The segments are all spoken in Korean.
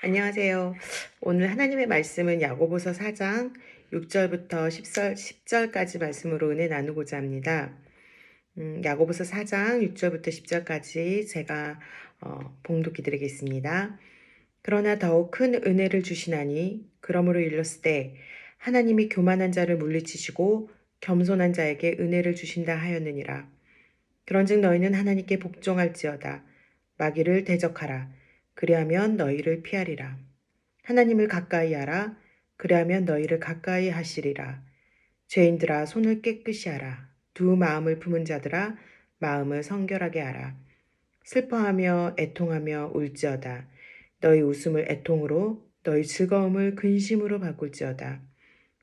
안녕하세요. 오늘 하나님의 말씀은 야고보서 4장 6절부터 10절까지 말씀으로 은혜 나누고자 합니다. 야고보서 4장 6절부터 10절까지 제가 봉독해 드리겠습니다. 그러나 더욱 큰 은혜를 주시나니 그러므로 일렀을 때 하나님이 교만한 자를 물리치시고 겸손한 자에게 은혜를 주신다 하였느니라. 그런즉 너희는 하나님께 복종할지어다. 마귀를 대적하라. 그리하면 너희를 피하리라. 하나님을 가까이 하라. 그리하면 너희를 가까이 하시리라. 죄인들아 손을 깨끗이 하라. 두 마음을 품은 자들아 마음을 성결하게 하라. 슬퍼하며 애통하며 울지어다. 너희 웃음을 애통으로 너희 즐거움을 근심으로 바꿀지어다.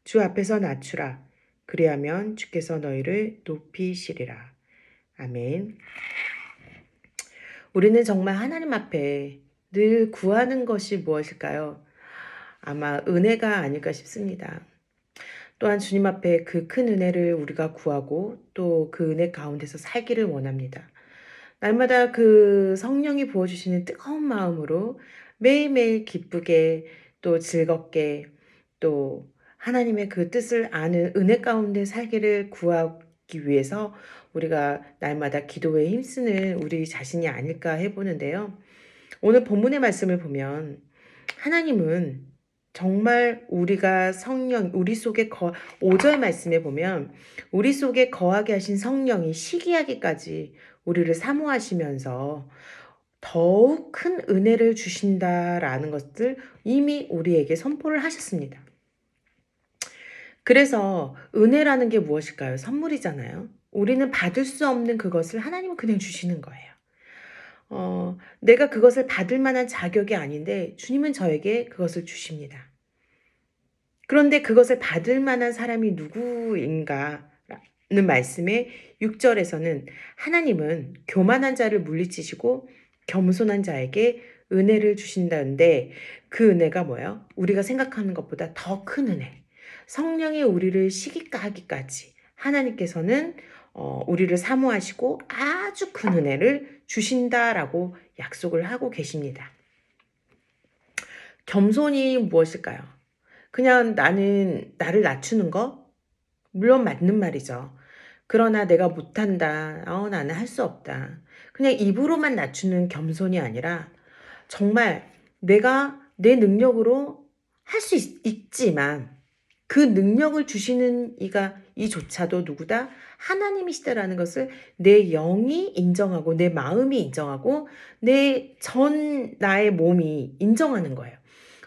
주 앞에서 낮추라. 그리하면 주께서 너희를 높이시리라. 아멘. 우리는 정말 하나님 앞에 늘 구하는 것이 무엇일까요? 아마 은혜가 아닐까 싶습니다. 또한 주님 앞에 그 큰 은혜를 우리가 구하고 또 그 은혜 가운데서 살기를 원합니다. 날마다 그 성령이 부어주시는 뜨거운 마음으로 매일매일 기쁘게 또 즐겁게 또 하나님의 그 뜻을 아는 은혜 가운데 살기를 구하기 위해서 우리가 날마다 기도에 힘쓰는 우리 자신이 아닐까 해보는데요. 오늘 본문의 말씀을 보면 하나님은 정말 우리가 우리 속에 5절 말씀에 보면 우리 속에 거하게 하신 성령이 시기하기까지 우리를 사모하시면서 더욱 큰 은혜를 주신다라는 것을 이미 우리에게 선포를 하셨습니다. 그래서 은혜라는 게 무엇일까요? 선물이잖아요. 우리는 받을 수 없는 그것을 하나님은 그냥 주시는 거예요. 내가 그것을 받을 만한 자격이 아닌데 주님은 저에게 그것을 주십니다. 그런데 그것을 받을 만한 사람이 누구인가라는 말씀에 6절에서는 하나님은 교만한 자를 물리치시고 겸손한 자에게 은혜를 주신다는데 그 은혜가 뭐예요? 우리가 생각하는 것보다 더 큰 은혜. 성령이 우리를 시기하기까지 하나님께서는 우리를 사모하시고 아주 큰 은혜를 주신다라고 약속을 하고 계십니다. 겸손이 무엇일까요? 그냥 나는 나를 낮추는 거? 물론 맞는 말이죠. 그러나 내가 못한다. 나는 할 수 없다. 그냥 입으로만 낮추는 겸손이 아니라 정말 내가 내 능력으로 할 수 있지만 그 능력을 주시는 이조차도 누구다? 하나님이시다라는 것을 내 영이 인정하고 내 마음이 인정하고 나의 몸이 인정하는 거예요.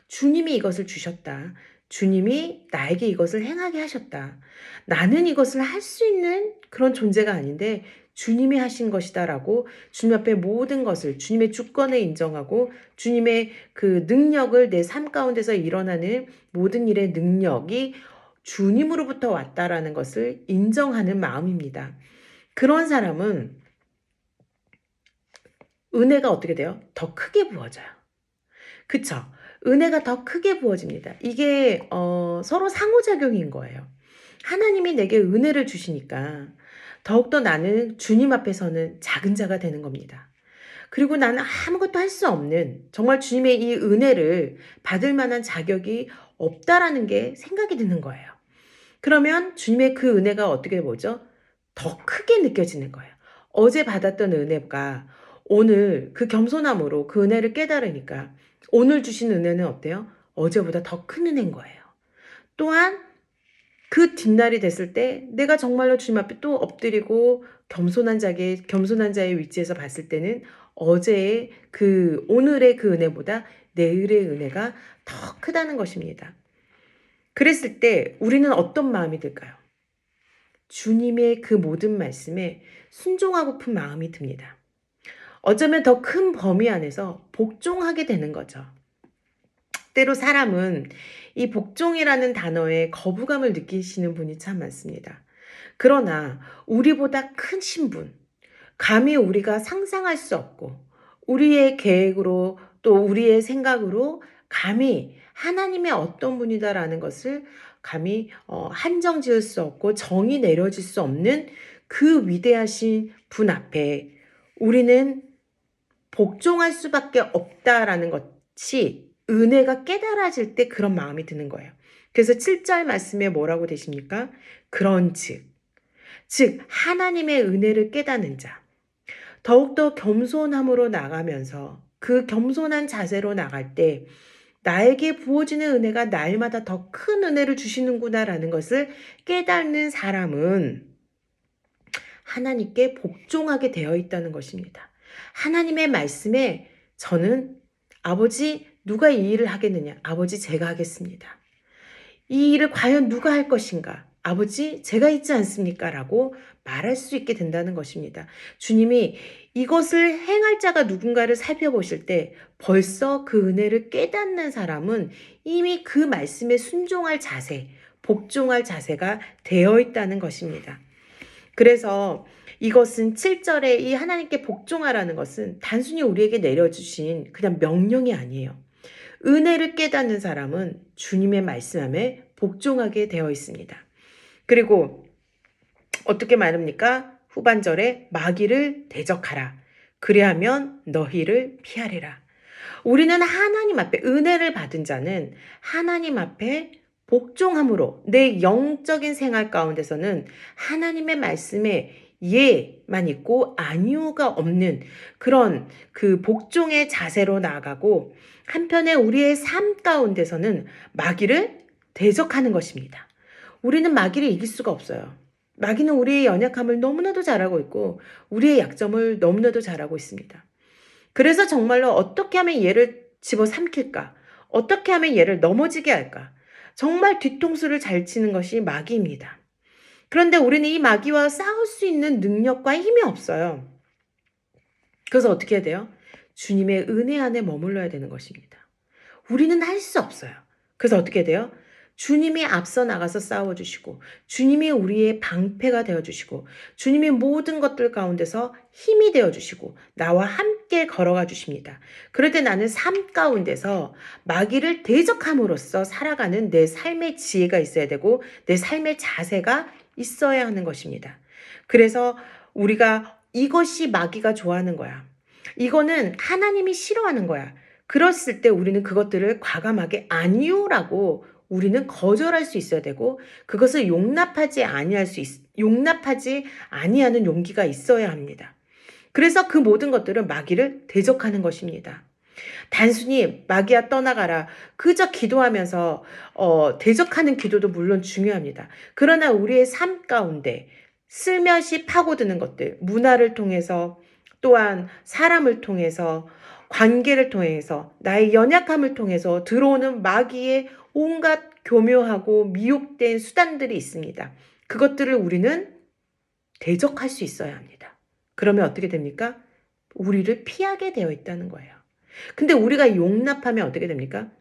주님이 이것을 주셨다. 주님이 나에게 이것을 행하게 하셨다. 나는 이것을 할 수 있는 그런 존재가 아닌데 주님이 하신 것이다라고 주님 앞에 모든 것을 주님의 주권을 인정하고 주님의 그 능력을 내 삶 가운데서 일어나는 모든 일의 능력이 주님으로부터 왔다라는 것을 인정하는 마음입니다. 그런 사람은 은혜가 어떻게 돼요? 더 크게 부어져요. 그쵸? 은혜가 더 크게 부어집니다. 이게 서로 상호작용인 거예요. 하나님이 내게 은혜를 주시니까 더욱더 나는 주님 앞에서는 작은 자가 되는 겁니다. 그리고 나는 아무것도 할 수 없는 정말 주님의 이 은혜를 받을 만한 자격이 없다라는 게 생각이 드는 거예요. 그러면 주님의 그 은혜가 어떻게 보죠? 더 크게 느껴지는 거예요. 어제 받았던 은혜가 오늘 그 겸손함으로 그 은혜를 깨달으니까 오늘 주신 은혜는 어때요? 어제보다 더 큰 은혜인 거예요. 또한 그 뒷날이 됐을 때 내가 정말로 주님 앞에 또 엎드리고 겸손한 자의 위치에서 봤을 때는 어제의 오늘의 그 은혜보다 내일의 은혜가 더 크다는 것입니다. 그랬을 때 우리는 어떤 마음이 들까요? 주님의 그 모든 말씀에 순종하고픈 마음이 듭니다. 어쩌면 더 큰 범위 안에서 복종하게 되는 거죠. 때로 사람은 이 복종이라는 단어에 거부감을 느끼시는 분이 참 많습니다. 그러나 우리보다 큰 신분, 감히 우리가 상상할 수 없고 우리의 계획으로 또 우리의 생각으로 감히 하나님의 어떤 분이다라는 것을 감히 한정 지을 수 없고 정의 내려질 수 없는 그 위대하신 분 앞에 우리는 복종할 수밖에 없다라는 것이 은혜가 깨달아질 때 그런 마음이 드는 거예요. 그래서 7절 말씀에 뭐라고 되십니까? 즉 하나님의 은혜를 깨닫는 자, 더욱더 겸손함으로 나가면서 그 겸손한 자세로 나갈 때 나에게 부어지는 은혜가 날마다 더 큰 은혜를 주시는구나라는 것을 깨닫는 사람은 하나님께 복종하게 되어 있다는 것입니다. 하나님의 말씀에 저는 아버지 누가 이 일을 하겠느냐? 아버지 제가 하겠습니다. 이 일을 과연 누가 할 것인가? 아버지 제가 있지 않습니까? 라고 말할 수 있게 된다는 것입니다. 주님이 이것을 행할 자가 누군가를 살펴보실 때 벌써 그 은혜를 깨닫는 사람은 이미 그 말씀에 순종할 자세, 복종할 자세가 되어 있다는 것입니다. 그래서 이것은 7절에 이 하나님께 복종하라는 것은 단순히 우리에게 내려주신 그냥 명령이 아니에요. 은혜를 깨닫는 사람은 주님의 말씀에 복종하게 되어 있습니다. 그리고 어떻게 말합니까? 후반절에 마귀를 대적하라. 그리하면 너희를 피하리라. 우리는 하나님 앞에 은혜를 받은 자는 하나님 앞에 복종함으로 내 영적인 생활 가운데서는 하나님의 말씀에 예만 있고 아니오가 없는 그런 그 복종의 자세로 나아가고 한편에 우리의 삶 가운데서는 마귀를 대적하는 것입니다. 우리는 마귀를 이길 수가 없어요. 마귀는 우리의 연약함을 너무나도 잘 알고 있고 우리의 약점을 너무나도 잘 알고 있습니다. 그래서 정말로 어떻게 하면 얘를 집어삼킬까? 어떻게 하면 얘를 넘어지게 할까? 정말 뒤통수를 잘 치는 것이 마귀입니다. 그런데 우리는 이 마귀와 싸울 수 있는 능력과 힘이 없어요. 그래서 어떻게 해야 돼요? 주님의 은혜 안에 머물러야 되는 것입니다. 우리는 할 수 없어요. 그래서 어떻게 돼요? 주님이 앞서 나가서 싸워주시고 주님이 우리의 방패가 되어주시고 주님이 모든 것들 가운데서 힘이 되어주시고 나와 함께 걸어가 주십니다. 그럴 때 나는 삶 가운데서 마귀를 대적함으로써 살아가는 내 삶의 지혜가 있어야 되고 내 삶의 자세가 있어야 하는 것입니다. 그래서 우리가 이것이 마귀가 좋아하는 거야. 이거는 하나님이 싫어하는 거야. 그랬을 때 우리는 그것들을 과감하게 아니요라고 우리는 거절할 수 있어야 되고 그것을 용납하지 아니하는 용기가 있어야 합니다. 그래서 그 모든 것들은 마귀를 대적하는 것입니다. 단순히 마귀야 떠나가라 그저 기도하면서 대적하는 기도도 물론 중요합니다. 그러나 우리의 삶 가운데 슬며시 파고드는 것들, 문화를 통해서 또한 사람을 통해서 관계를 통해서 나의 연약함을 통해서 들어오는 마귀의 온갖 교묘하고 미혹된 수단들이 있습니다. 그것들을 우리는 대적할 수 있어야 합니다. 그러면 어떻게 됩니까? 우리를 피하게 되어 있다는 거예요. 근데 우리가 용납하면 어떻게 됩니까?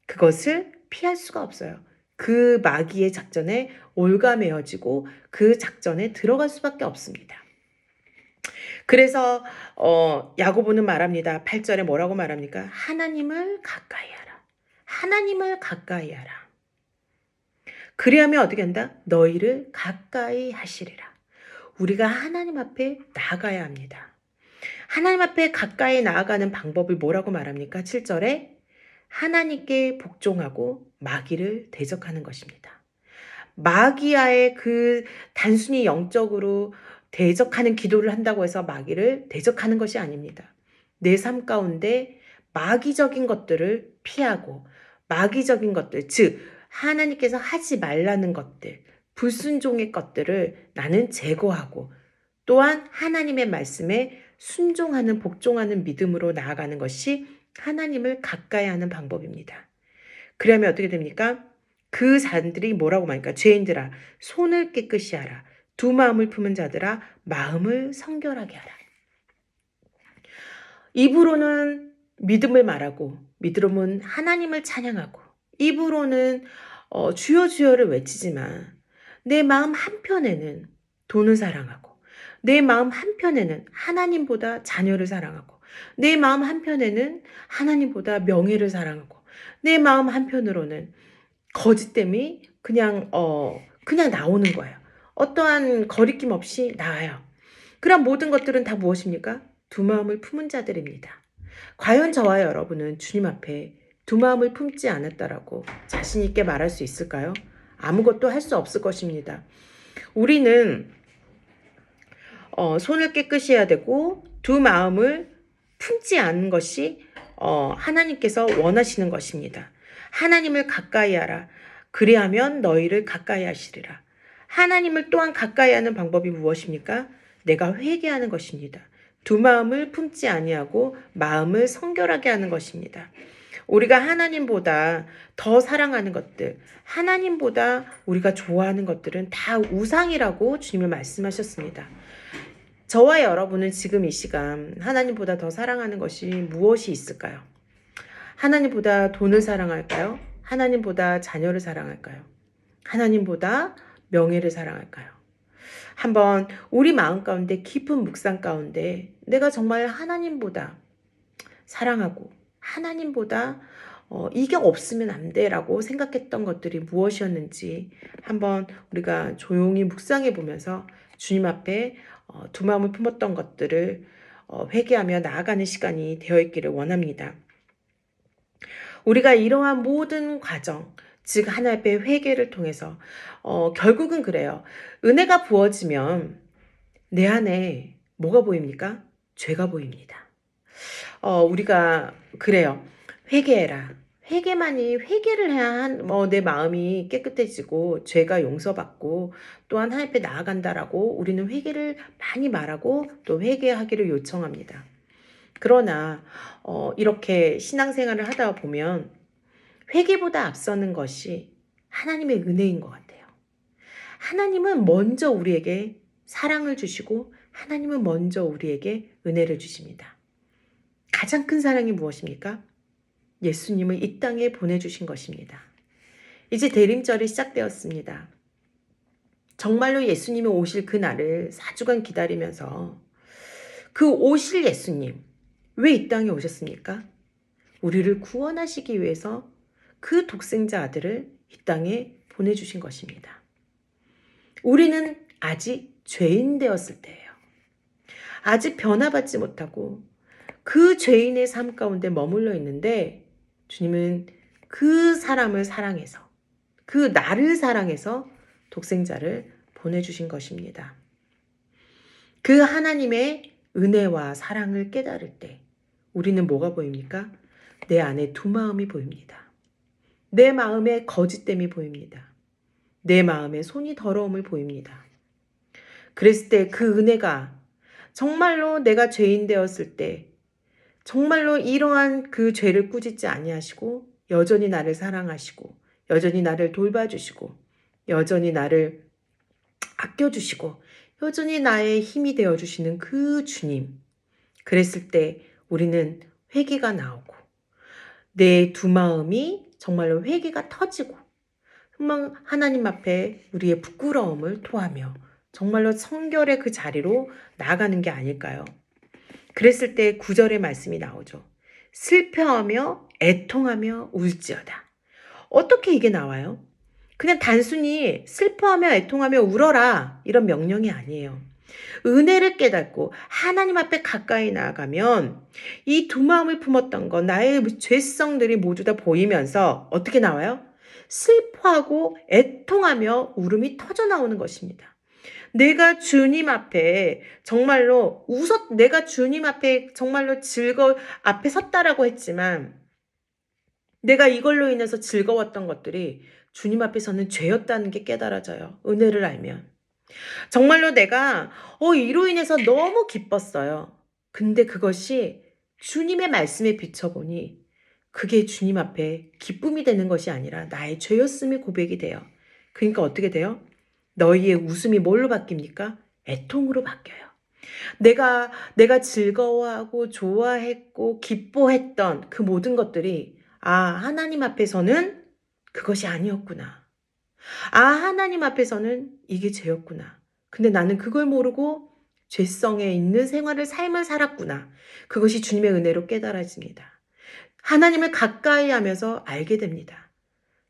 그것을 피할 수가 없어요. 그 마귀의 작전에 올가매어지고 그 작전에 들어갈 수밖에 없습니다. 그래서 야고보는 말합니다. 8절에 뭐라고 말합니까? 하나님을 가까이 하라. 하나님을 가까이 하라. 그리하면 어떻게 한다? 너희를 가까이 하시리라. 우리가 하나님 앞에 나아가야 합니다. 하나님 앞에 가까이 나아가는 방법을 뭐라고 말합니까? 7절에 하나님께 복종하고 마귀를 대적하는 것입니다. 마귀와의 그 단순히 영적으로 대적하는 기도를 한다고 해서 마귀를 대적하는 것이 아닙니다. 내 삶 가운데 마귀적인 것들을 피하고 마귀적인 것들, 즉 하나님께서 하지 말라는 것들, 불순종의 것들을 나는 제거하고 또한 하나님의 말씀에 순종하는 복종하는 믿음으로 나아가는 것이 하나님을 가까이 하는 방법입니다. 그러면 어떻게 됩니까? 그 사람들이 뭐라고 말합니까? 죄인들아 손을 깨끗이 하라. 두 마음을 품은 자들아 마음을 성결하게 하라. 입으로는 믿음을 말하고 믿음은 하나님을 찬양하고 입으로는 주여 주여를 외치지만 내 마음 한편에는 돈을 사랑하고 내 마음 한편에는 하나님보다 자녀를 사랑하고 내 마음 한편에는 하나님보다 명예를 사랑하고 내 마음 한편으로는 거짓됨이 그냥 나오는 거예요. 어떠한 거리낌 없이 나와요. 그런 모든 것들은 다 무엇입니까? 두 마음을 품은 자들입니다. 과연 저와 여러분은 주님 앞에 두 마음을 품지 않았다라고 자신 있게 말할 수 있을까요? 아무것도 할 수 없을 것입니다. 우리는 손을 깨끗이 해야 되고 두 마음을 품지 않는 것이 하나님께서 원하시는 것입니다. 하나님을 가까이 하라. 그리하면 너희를 가까이 하시리라. 하나님을 또한 가까이 하는 방법이 무엇입니까? 내가 회개하는 것입니다. 두 마음을 품지 아니하고 마음을 성결하게 하는 것입니다. 우리가 하나님보다 더 사랑하는 것들, 하나님보다 우리가 좋아하는 것들은 다 우상이라고 주님은 말씀하셨습니다. 저와 여러분은 지금 이 시간 하나님보다 더 사랑하는 것이 무엇이 있을까요? 하나님보다 돈을 사랑할까요? 하나님보다 자녀를 사랑할까요? 하나님보다 명예를 사랑할까요? 한번 우리 마음 가운데 깊은 묵상 가운데 내가 정말 하나님보다 사랑하고 하나님보다 이게 없으면 안 돼라고 생각했던 것들이 무엇이었는지 한번 우리가 조용히 묵상해 보면서 주님 앞에 두 마음을 품었던 것들을 회개하며 나아가는 시간이 되어 있기를 원합니다. 우리가 이러한 모든 과정, 즉 하나님 앞에 회개를 통해서 결국은 그래요. 은혜가 부어지면 내 안에 뭐가 보입니까? 죄가 보입니다. 우리가 그래요. 회개해라. 회개를 해야 내 마음이 깨끗해지고 죄가 용서받고 또한 하나님 앞에 나아간다라고 우리는 회개를 많이 말하고 또 회개하기를 요청합니다. 그러나 이렇게 신앙생활을 하다 보면 회개보다 앞서는 것이 하나님의 은혜인 것 같아요. 하나님은 먼저 우리에게 사랑을 주시고 하나님은 먼저 우리에게 은혜를 주십니다. 가장 큰 사랑이 무엇입니까? 예수님을 이 땅에 보내주신 것입니다. 이제 대림절이 시작되었습니다. 정말로 예수님이 오실 그날을 4주간 기다리면서 그 오실 예수님, 왜 이 땅에 오셨습니까? 우리를 구원하시기 위해서 그 독생자 아들을 이 땅에 보내주신 것입니다. 우리는 아직 죄인 되었을 때예요. 아직 변화받지 못하고 그 죄인의 삶 가운데 머물러 있는데 주님은 그 사람을 사랑해서 그 나를 사랑해서 독생자를 보내주신 것입니다. 그 하나님의 은혜와 사랑을 깨달을 때 우리는 뭐가 보입니까? 내 안에 두 마음이 보입니다. 내 마음에 거짓됨이 보입니다. 내 마음에 손이 더러움을 보입니다. 그랬을 때 그 은혜가 정말로 내가 죄인 되었을 때 정말로 이러한 그 죄를 꾸짖지 아니하시고 여전히 나를 사랑하시고 여전히 나를 돌봐주시고 여전히 나를 아껴주시고 여전히 나의 힘이 되어주시는 그 주님. 그랬을 때 우리는 회개가 나오고 내 두 마음이 정말로 회개가 터지고 정말 하나님 앞에 우리의 부끄러움을 토하며 정말로 성결의 그 자리로 나아가는 게 아닐까요? 그랬을 때 9절의 말씀이 나오죠. 슬퍼하며 애통하며 울지어다. 어떻게 이게 나와요? 그냥 단순히 슬퍼하며 애통하며 울어라 이런 명령이 아니에요. 은혜를 깨닫고 하나님 앞에 가까이 나아가면 이 두 마음을 품었던 것, 나의 죄성들이 모두 다 보이면서 어떻게 나와요? 슬퍼하고 애통하며 울음이 터져 나오는 것입니다. 내가 주님 앞에 정말로 내가 주님 앞에 정말로 앞에 섰다라고 했지만 내가 이걸로 인해서 즐거웠던 것들이 주님 앞에서는 죄였다는 게 깨달아져요. 은혜를 알면. 정말로 내가 이로 인해서 너무 기뻤어요. 근데 그것이 주님의 말씀에 비춰보니 그게 주님 앞에 기쁨이 되는 것이 아니라 나의 죄였음이 고백이 돼요. 그러니까 어떻게 돼요? 너희의 웃음이 뭘로 바뀝니까? 애통으로 바뀌어요. 내가 즐거워하고 좋아했고 기뻐했던 그 모든 것들이 하나님 앞에서는 그것이 아니었구나. 하나님 앞에서는 이게 죄였구나. 근데 나는 그걸 모르고 죄성에 있는 삶을 살았구나. 그것이 주님의 은혜로 깨달아집니다. 하나님을 가까이 하면서 알게 됩니다.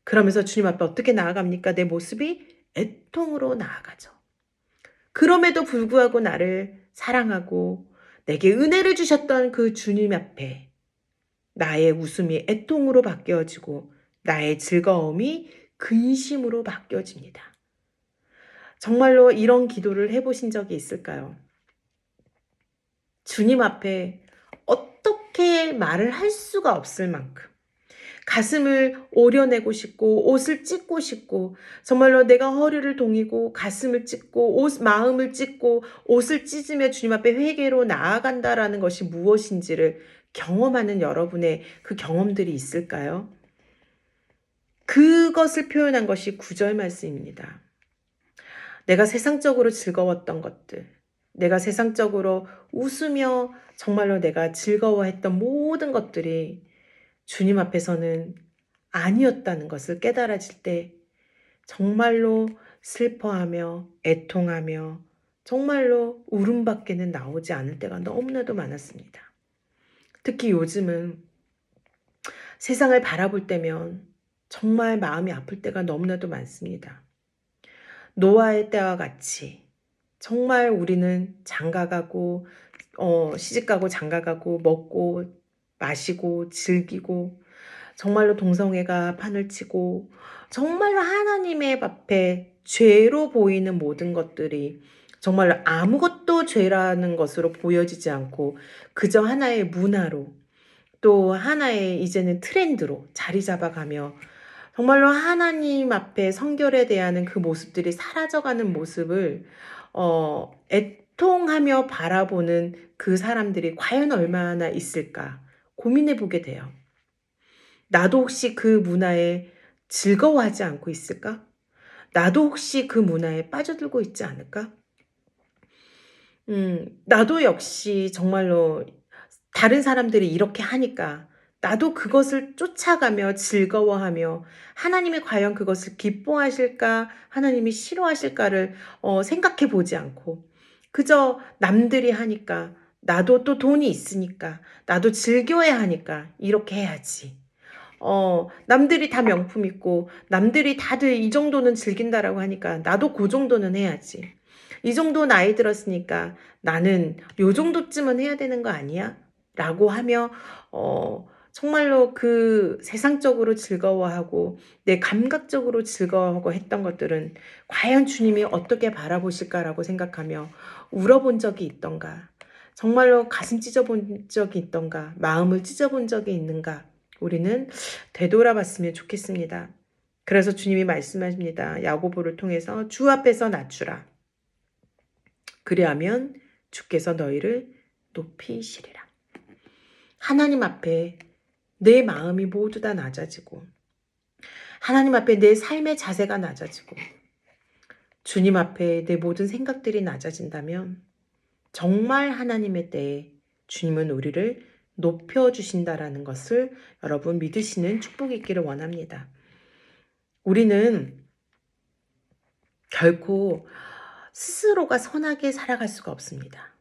그러면서 주님 앞에 어떻게 나아갑니까? 내 모습이 애통으로 나아가죠. 그럼에도 불구하고 나를 사랑하고 내게 은혜를 주셨던 그 주님 앞에 나의 웃음이 애통으로 바뀌어지고 나의 즐거움이 근심으로 바뀌어집니다. 정말로 이런 기도를 해보신 적이 있을까요? 주님 앞에 어떻게 말을 할 수가 없을 만큼 가슴을 오려내고 싶고 옷을 찢고 싶고 정말로 내가 허리를 동이고 가슴을 찢고 마음을 찢고 옷을 찢으며 주님 앞에 회개로 나아간다라는 것이 무엇인지를 경험하는 여러분의 그 경험들이 있을까요? 그것을 표현한 것이 9절 말씀입니다. 내가 세상적으로 즐거웠던 것들, 내가 세상적으로 웃으며 정말로 내가 즐거워했던 모든 것들이 주님 앞에서는 아니었다는 것을 깨달아질 때 정말로 슬퍼하며 애통하며 정말로 울음밖에는 나오지 않을 때가 너무나도 많았습니다. 특히 요즘은 세상을 바라볼 때면 정말 마음이 아플 때가 너무나도 많습니다. 노아의 때와 같이 정말 우리는 장가가고 시집가고 장가가고 먹고 마시고 즐기고 정말로 동성애가 판을 치고 정말로 하나님의 앞에 죄로 보이는 모든 것들이 정말로 아무것도 죄라는 것으로 보여지지 않고 그저 하나의 문화로 또 하나의 이제는 트렌드로 자리 잡아가며 정말로 하나님 앞에 성결에 대한 그 모습들이 사라져가는 모습을 애통하며 바라보는 그 사람들이 과연 얼마나 있을까 고민해 보게 돼요. 나도 혹시 그 문화에 즐거워하지 않고 있을까? 나도 혹시 그 문화에 빠져들고 있지 않을까? 나도 역시 정말로 다른 사람들이 이렇게 하니까 나도 그것을 쫓아가며 즐거워하며 하나님이 과연 그것을 기뻐하실까, 하나님이 싫어하실까를 생각해 보지 않고 그저 남들이 하니까 나도 또 돈이 있으니까 나도 즐겨야 하니까 이렇게 해야지. 남들이 다 명품 있고 남들이 다들 이 정도는 즐긴다라고 하니까 나도 그 정도는 해야지. 이 정도 나이 들었으니까 나는 요 정도쯤은 해야 되는 거 아니야? 라고 하며 정말로 그 세상적으로 즐거워하고 내 감각적으로 즐거워하고 했던 것들은 과연 주님이 어떻게 바라보실까라고 생각하며 울어본 적이 있던가? 정말로 가슴 찢어본 적이 있던가? 마음을 찢어본 적이 있는가? 우리는 되돌아봤으면 좋겠습니다. 그래서 주님이 말씀하십니다. 야고보를 통해서 주 앞에서 낮추라. 그리하면 주께서 너희를 높이시리라. 하나님 앞에 내 마음이 모두 다 낮아지고 하나님 앞에 내 삶의 자세가 낮아지고 주님 앞에 내 모든 생각들이 낮아진다면 정말 하나님의 때에 주님은 우리를 높여주신다라는 것을 여러분 믿으시는 축복이 있기를 원합니다. 우리는 결코 스스로가 선하게 살아갈 수가 없습니다.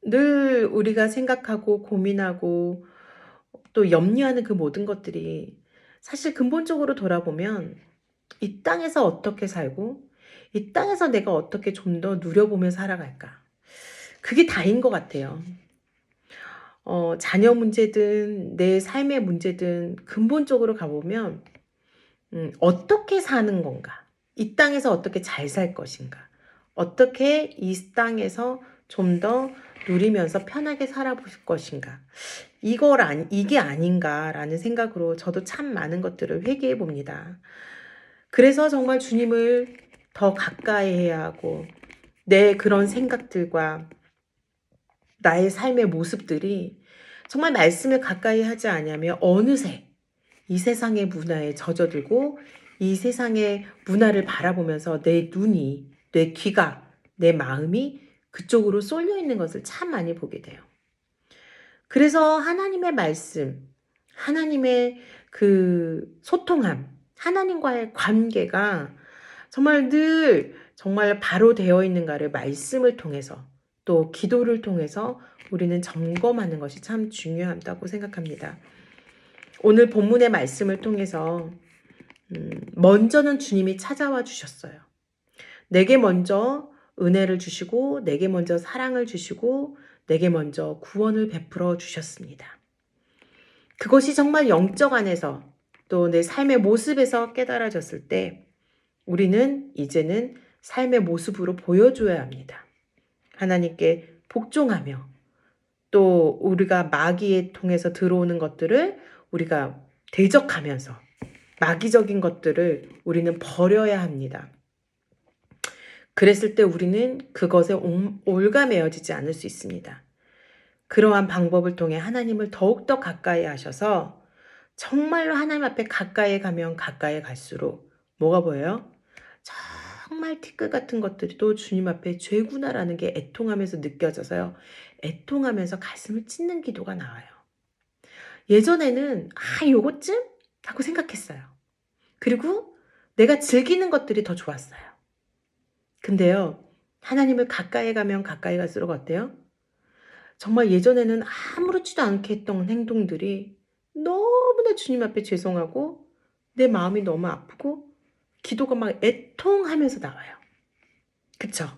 늘 우리가 생각하고 고민하고 또 염려하는 그 모든 것들이 사실 근본적으로 돌아보면 이 땅에서 어떻게 살고 이 땅에서 내가 어떻게 좀 더 누려보며 살아갈까. 그게 다인 것 같아요. 자녀 문제든 내 삶의 문제든 근본적으로 가보면 어떻게 사는 건가? 이 땅에서 어떻게 잘 살 것인가? 어떻게 이 땅에서 좀 더 누리면서 편하게 살아볼 것인가? 이게 아닌가라는 생각으로 저도 참 많은 것들을 회개해 봅니다. 그래서 정말 주님을 더 가까이 해야 하고 내 그런 생각들과 나의 삶의 모습들이 정말 말씀을 가까이 하지 않으면 어느새 이 세상의 문화에 젖어들고 이 세상의 문화를 바라보면서 내 눈이, 내 귀가, 내 마음이 그쪽으로 쏠려 있는 것을 참 많이 보게 돼요. 그래서 하나님의 말씀, 하나님의 그 소통함, 하나님과의 관계가 정말 늘 정말 바로 되어 있는가를 말씀을 통해서 또 기도를 통해서 우리는 점검하는 것이 참 중요하다고 생각합니다. 오늘 본문의 말씀을 통해서 먼저는 주님이 찾아와 주셨어요. 내게 먼저 은혜를 주시고 내게 먼저 사랑을 주시고 내게 먼저 구원을 베풀어 주셨습니다. 그것이 정말 영적 안에서 또 내 삶의 모습에서 깨달아졌을 때 우리는 이제는 삶의 모습으로 보여줘야 합니다. 하나님께 복종하며 또 우리가 마귀에 통해서 들어오는 것들을 우리가 대적하면서 마귀적인 것들을 우리는 버려야 합니다. 그랬을 때 우리는 그것에 올가매어지지 않을 수 있습니다. 그러한 방법을 통해 하나님을 더욱더 가까이 하셔서 정말로 하나님 앞에 가까이 가면 가까이 갈수록 뭐가 보여요? 정말 티끌 같은 것들이 또 주님 앞에 죄구나라는 게 애통하면서 느껴져서요. 애통하면서 가슴을 찢는 기도가 나와요. 예전에는 요것쯤? 하고 생각했어요. 그리고 내가 즐기는 것들이 더 좋았어요. 근데요. 하나님을 가까이 가면 가까이 갈수록 어때요? 정말 예전에는 아무렇지도 않게 했던 행동들이 너무나 주님 앞에 죄송하고 내 마음이 너무 아프고 기도가 막 애통하면서 나와요. 그쵸?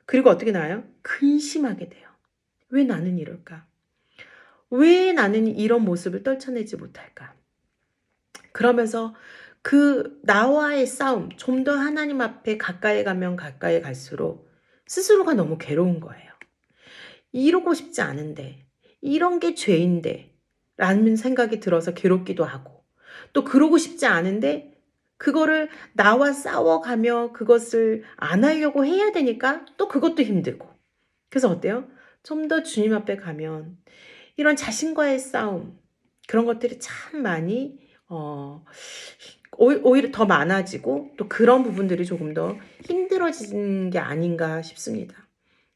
그리고 어떻게 나와요? 근심하게 돼요. 왜 나는 이럴까? 왜 나는 이런 모습을 떨쳐내지 못할까? 그러면서 그 나와의 싸움, 좀 더 하나님 앞에 가까이 가면 가까이 갈수록 스스로가 너무 괴로운 거예요. 이러고 싶지 않은데, 이런 게 죄인데, 라는 생각이 들어서 괴롭기도 하고, 또 그러고 싶지 않은데, 그거를 나와 싸워가며 그것을 안 하려고 해야 되니까 또 그것도 힘들고. 그래서 어때요? 좀 더 주님 앞에 가면 이런 자신과의 싸움, 그런 것들이 참 많이, 오히려 더 많아지고 또 그런 부분들이 조금 더 힘들어지는 게 아닌가 싶습니다.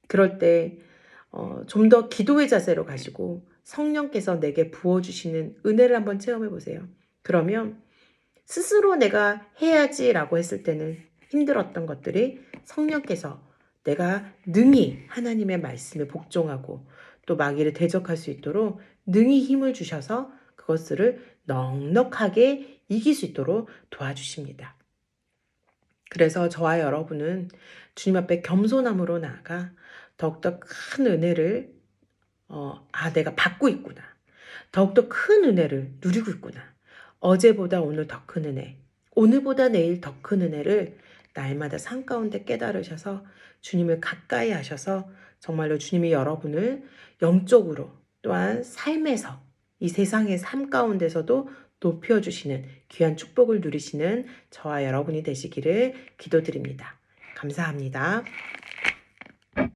그럴 때, 좀 더 기도의 자세로 가시고 성령께서 내게 부어주시는 은혜를 한번 체험해 보세요. 그러면 스스로 내가 해야지라고 했을 때는 힘들었던 것들이 성령께서 내가 능히 하나님의 말씀에 복종하고 또 마귀를 대적할 수 있도록 능히 힘을 주셔서 그것들을 넉넉하게 이길 수 있도록 도와주십니다. 그래서 저와 여러분은 주님 앞에 겸손함으로 나아가 더욱더 큰 은혜를 내가 받고 있구나. 더욱더 큰 은혜를 누리고 있구나. 어제보다 오늘 더 큰 은혜, 오늘보다 내일 더 큰 은혜를 날마다 삶 가운데 깨달으셔서 주님을 가까이 하셔서 정말로 주님이 여러분을 영적으로 또한 삶에서 이 세상의 삶 가운데서도 높여주시는 귀한 축복을 누리시는 저와 여러분이 되시기를 기도드립니다. 감사합니다.